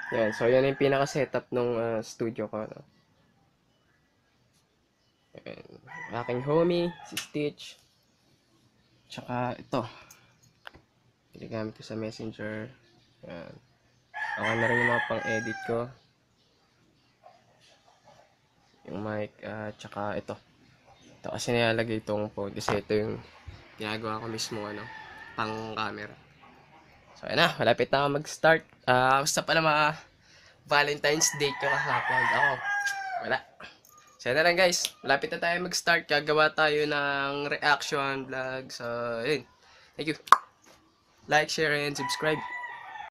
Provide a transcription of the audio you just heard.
Yan, so yan yung pinaka-setup nung studio ko, no? Yan. Aking homie, si Stitch. Tsaka ito, ginagamit ko sa Messenger. Yan. Ako na rin yung mga pang-edit ko. Yung mic, tsaka ito. Ito kasi nilalagay itong phone kasi ito yung ginagawa ko mismo, ano, pang camera. So, ayan na, malapit na ako mag-start. Basta pala mga Valentine's Day ko upload ako. Wala. So, na lang guys. Malapit na tayo mag-start. Gagawa tayo ng reaction vlog. So, yun. Thank you. Like, share, and subscribe.